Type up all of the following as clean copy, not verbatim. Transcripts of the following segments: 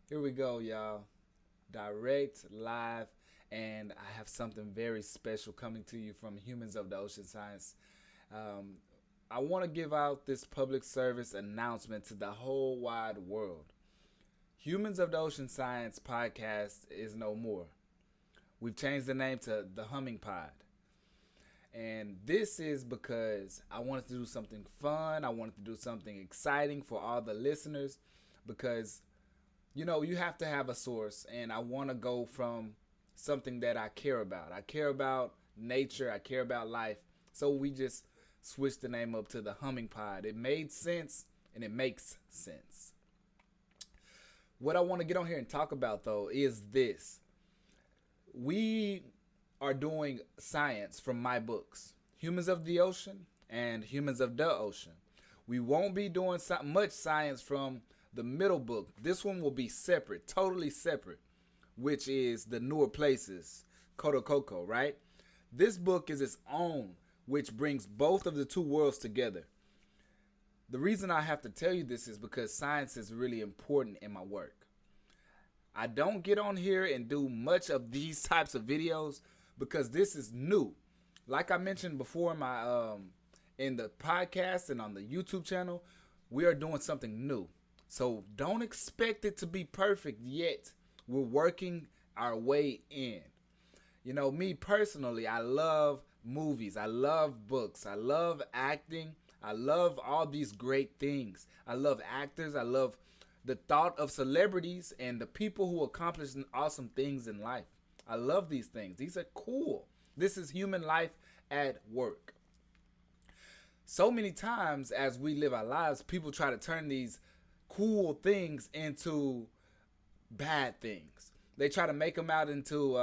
Here we go, y'all. Direct, live, and I have something very special coming to you from Humans of the Ocean Science. Um, I want to give out this public service announcement to the whole wide world. Humans of the Ocean Science podcast is no more. We've changed the name to The Humming Pod. And this is because I wanted to do something fun. I wanted to do something exciting for all the listeners because you have to have a source, and I want to go from something that I care about. I care about nature, I care about life. So we just switched the name up to the Humming Pod. It made sense and it makes sense. What I want to get on here and talk about though is this. We are doing science from my books, Humans of the Ocean and Humans of the Ocean. We won't be doing much science from the middle book. This one will be separate, totally separate, which is the newer places, Kotokoko, right? This book is its own, which brings both of the two worlds together. The reason I have to tell you this is because science is really important in my work. I don't get on here and do much of these types of videos because this is new. Like I mentioned before in the podcast and on the YouTube channel, we are doing something new. So don't expect it to be perfect yet. We're working our way in. Me personally, I love movies. I love books. I love acting. I love all these great things. I love actors. I love the thought of celebrities and the people who accomplish awesome things in life. I love these things. These are cool. This is human life at work. So many times as we live our lives, people try to turn these cool things into bad things. They try to make them out into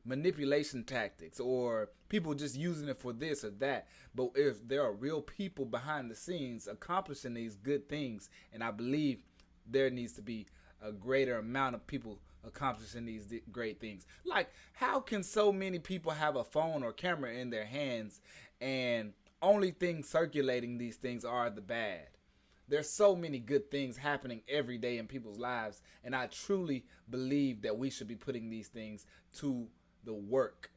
manipulation tactics or people just using it for this or that. But if there are real people behind the scenes accomplishing these good things, and I believe there needs to be a greater amount of people accomplishing these great things. Like, how can so many people have a phone or camera in their hands and only things circulating these things are the bad? There's so many good things happening every day in people's lives, and I truly believe that we should be putting these things to the work,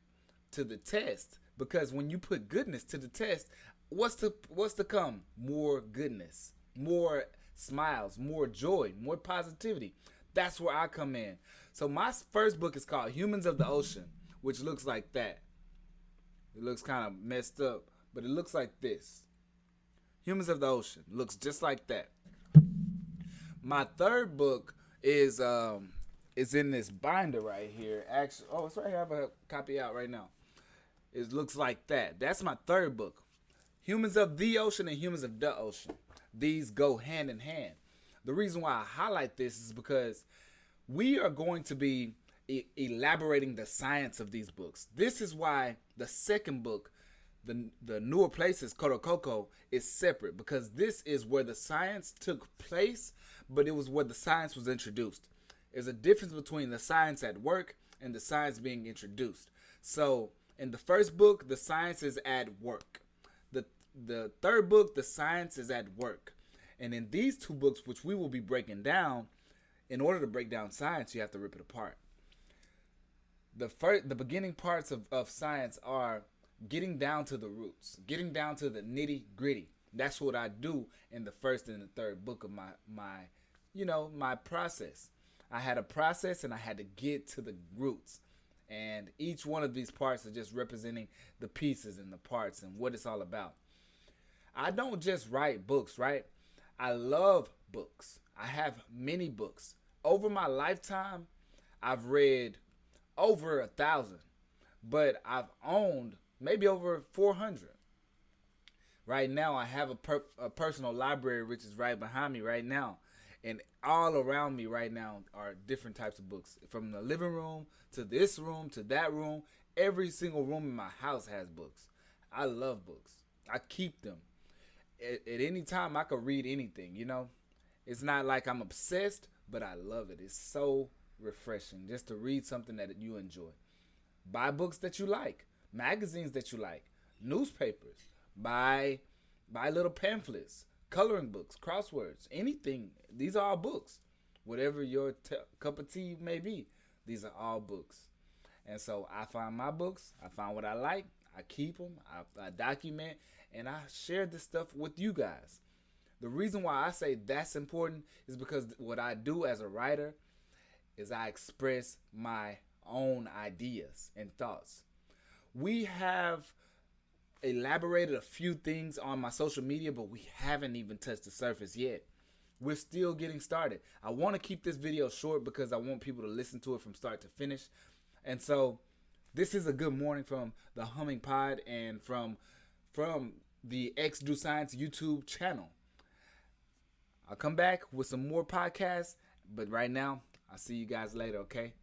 to the test. Because when you put goodness to the test, what's to come? More goodness, more smiles, more joy, more positivity. That's where I come in. So my first book is called Humans of the Ocean, which looks like that. It looks kind of messed up, but it looks like this. Humans of the Ocean looks just like that. My third book is in this binder right here. Actually, oh, it's right here. I have a copy out right now. It looks like that. That's my third book. Humans of the Ocean and Humans of the Ocean. These go hand in hand. The reason why I highlight this is because we are going to be elaborating the science of these books. This is why the second book, the newer places, Korokoko, is separate because this is where the science took place, but it was where the science was introduced. There's a difference between the science at work and the science being introduced. So in the first book, the science is at work. The the third book, the science is at work. And in these two books, which we will be breaking down, in order to break down science, you have to rip it apart. The beginning parts of science are getting down to the roots, getting down to the nitty gritty. That's what I do in the first and the third book of my process. I had a process and I had to get to the roots. And each one of these parts are just representing the pieces and the parts and what it's all about. I don't just write books, right? I love books. I have many books. Over my lifetime, I've read over 1,000, but I've owned maybe over 400. Right now, I have a personal library which is right behind me right now, and all around me right now are different types of books. From the living room to this room to that room, every single room in my house has books. I love books. I keep them. At any time, I could read anything. It's not like I'm obsessed, but I love it. It's so refreshing just to read something that you enjoy. Buy books that you like, magazines that you like, newspapers. Buy little pamphlets, coloring books, crosswords, anything. These are all books. whatever your cup of tea may be. These are all books. And so I find my books, I find what I like, I keep them, I document, and I share this stuff with you guys. The reason why I say that's important is because what I do as a writer is I express my own ideas and thoughts. We have elaborated a few things on my social media, but we haven't even touched the surface yet. We're still getting started. I want to keep this video short because I want people to listen to it from start to finish. And so this is a good morning from the Humming Pod and from the xdoscience YouTube channel. I'll come back with some more podcasts, but right now, I'll see you guys later, okay?